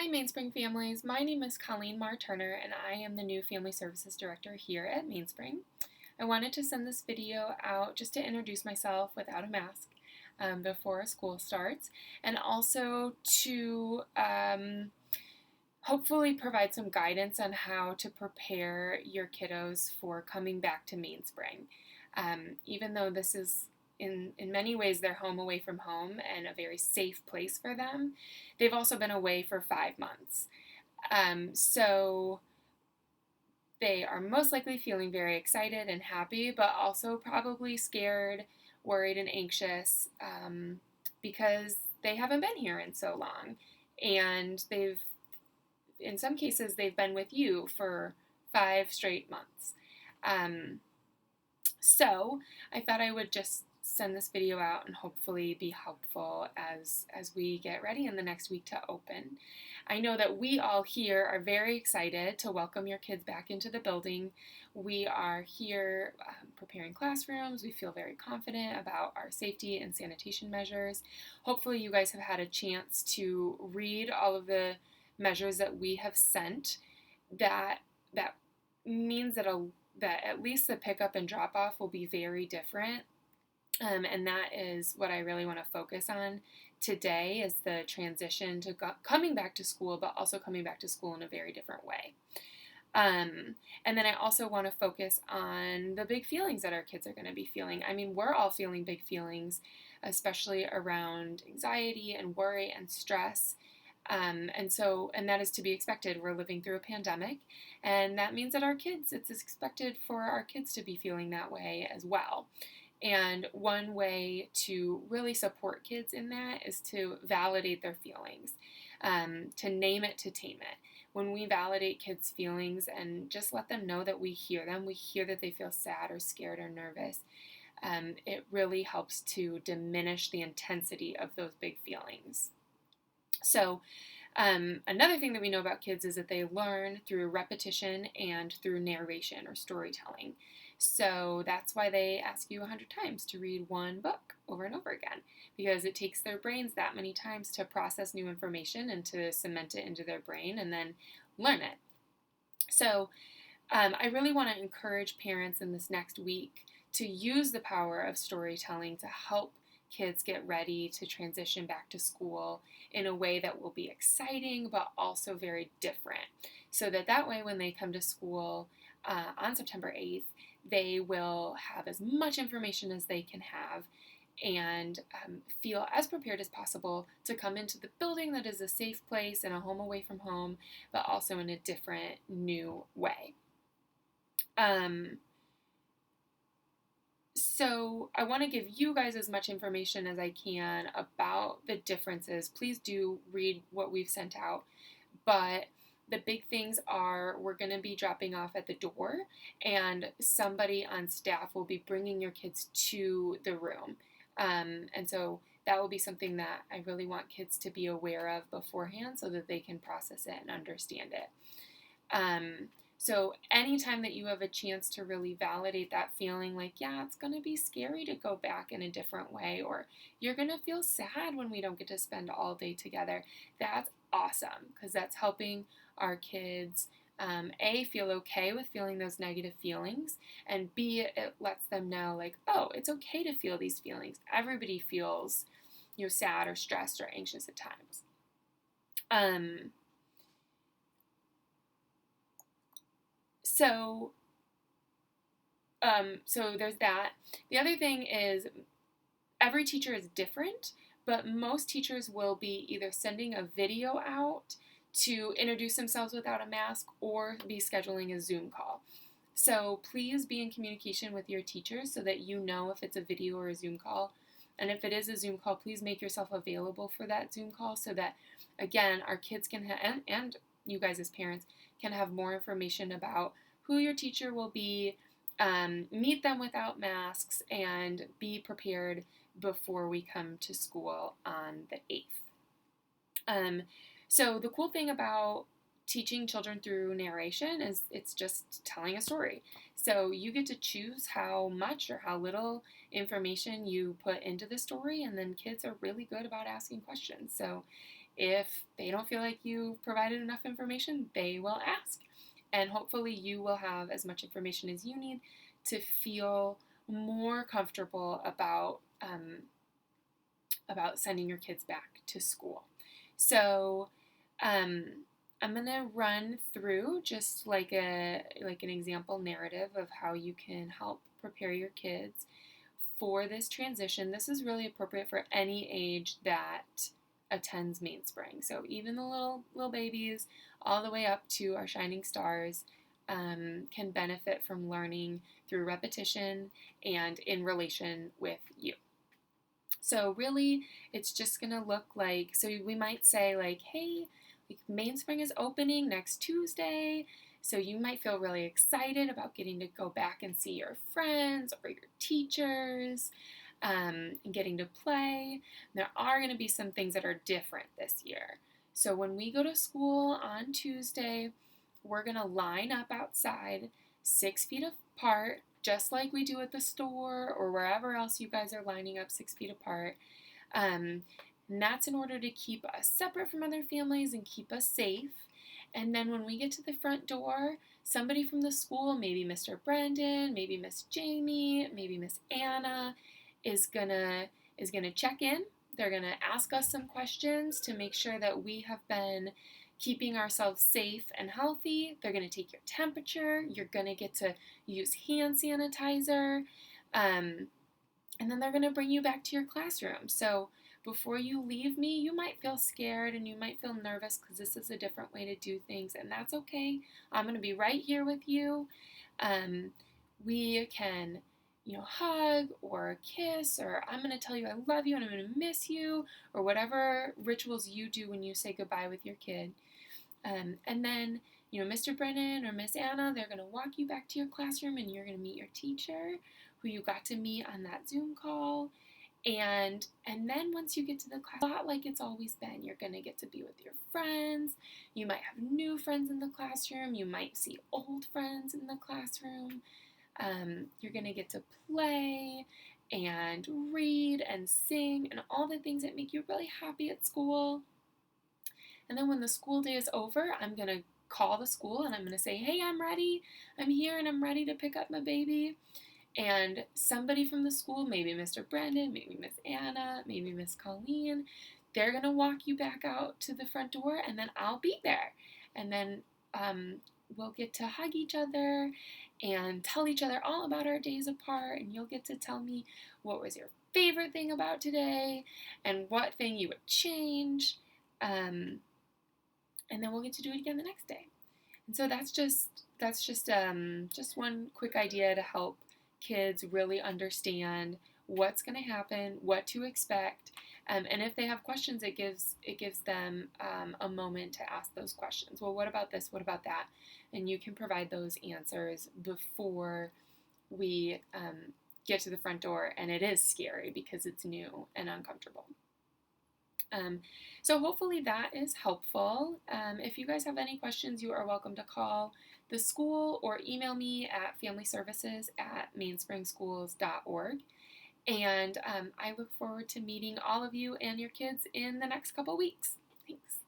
Hi Mainspring families, my name is Colleen Maher Turner and I am the new Family Services Director here at Mainspring. I wanted to send this video out just to introduce myself without a mask before school starts, and also to hopefully provide some guidance on how to prepare your kiddos for coming back to Mainspring. Even though this is in many ways their home away from home and a very safe place for them, they've also been away for 5 months. So they are most likely feeling very excited and happy, but also probably scared, worried, and anxious because they haven't been here in so long. And in some cases, they've been with you for 5 straight months. So I thought I would just send this video out and hopefully be helpful as we get ready in the next week to open. I know that we all here are very excited to welcome your kids back into the building. We are here preparing classrooms. We feel very confident about our safety and sanitation measures. Hopefully you guys have had a chance to read all of the measures that we have sent. That means that at least the pickup and drop off will be very different. And that is what I really want to focus on today, is the transition to coming back to school, but also coming back to school in a very different way. And then I also want to focus on the big feelings that our kids are going to be feeling. I mean, we're all feeling big feelings, especially around anxiety and worry and stress. And that is to be expected. We're living through a pandemic, and that means that it's expected for our kids to be feeling that way as well. And one way to really support kids in that is to validate their feelings, to name it, to tame it. When we validate kids' feelings and just let them know that we hear them, we hear that they feel sad or scared or nervous, it really helps to diminish the intensity of those big feelings. So another thing that we know about kids is that they learn through repetition and through narration or storytelling. So that's why they ask you 100 times to read one book over and over again, because it takes their brains that many times to process new information and to cement it into their brain and then learn it. So I really want to encourage parents in this next week to use the power of storytelling to help kids get ready to transition back to school in a way that will be exciting but also very different, so that way when they come to school on September 8th, they will have as much information as they can have and feel as prepared as possible to come into the building that is a safe place and a home away from home, but also in a different, new way. So I want to give you guys as much information as I can about the differences. Please do read what we've sent out. But the big things are, we're going to be dropping off at the door, and somebody on staff will be bringing your kids to the room. And so that will be something that I really want kids to be aware of beforehand so that they can process it and understand it. So anytime that you have a chance to really validate that feeling, like, yeah, it's going to be scary to go back in a different way, or you're going to feel sad when we don't get to spend all day together, that's awesome, because that's helping our kids, A, feel okay with feeling those negative feelings, and B, it lets them know, like, oh, it's okay to feel these feelings. Everybody feels, sad or stressed or anxious at times. So there's that. The other thing is, every teacher is different, but most teachers will be either sending a video out to introduce themselves without a mask or be scheduling a Zoom call. So please be in communication with your teachers so that you know if it's a video or a Zoom call. And if it is a Zoom call, please make yourself available for that Zoom call so that, again, our kids can and you guys as parents can have more information about who your teacher will be, meet them without masks, and be prepared before we come to school on the 8th. So the cool thing about teaching children through narration is it's just telling a story. So you get to choose how much or how little information you put into the story, and then kids are really good about asking questions. So if they don't feel like you provided enough information, they will ask. And hopefully you will have as much information as you need to feel more comfortable about sending your kids back to school. So I'm going to run through just like an example narrative of how you can help prepare your kids for this transition. This is really appropriate for any age that attends Mainspring. So even the little babies all the way up to our shining stars can benefit from learning through repetition and in relation with you. So really, it's just going to look like, so we might say like, hey, Mainspring is opening next Tuesday, so you might feel really excited about getting to go back and see your friends or your teachers and getting to play. There are going to be some things that are different this year. So when we go to school on Tuesday, we're going to line up outside 6 feet apart, just like we do at the store or wherever else you guys are lining up 6 feet apart. And that's in order to keep us separate from other families and keep us safe. And then when we get to the front door, somebody from the school, maybe Mr. Brendan, maybe Miss Jamie, maybe Miss Anna, is gonna check in. They're gonna ask us some questions to make sure that we have been keeping ourselves safe and healthy. They're gonna take your temperature. You're gonna get to use hand sanitizer, and then they're gonna bring you back to your classroom. So before you leave me, you might feel scared and you might feel nervous because this is a different way to do things, and that's okay. I'm going to be right here with you. We can, hug or kiss, or I'm going to tell you I love you and I'm going to miss you, or whatever rituals you do when you say goodbye with your kid. And then, Mr. Brennan or Miss Anna, they're going to walk you back to your classroom and you're going to meet your teacher who you got to meet on that Zoom call. And then once you get to the class, a lot like it's always been, you're going to get to be with your friends. You might have new friends in the classroom. You might see old friends in the classroom. You're going to get to play and read and sing and all the things that make you really happy at school. And then when the school day is over, I'm going to call the school and I'm going to say, hey, I'm ready. I'm here and I'm ready to pick up my baby. And somebody from the school, maybe Mr. Brendan, maybe Miss Anna, maybe Miss Colleen, they're going to walk you back out to the front door, and then I'll be there. And then we'll get to hug each other and tell each other all about our days apart, and you'll get to tell me what was your favorite thing about today and what thing you would change. And then we'll get to do it again the next day. And so that's just one quick idea to help kids really understand what's going to happen, what to expect, and if they have questions, it gives them a moment to ask those questions. Well, what about this? What about that? And you can provide those answers before we get to the front door, and it is scary because it's new and uncomfortable. So hopefully that is helpful. If you guys have any questions, you are welcome to call the school or email me at familyservices@mainspringschools.org. And I look forward to meeting all of you and your kids in the next couple weeks. Thanks.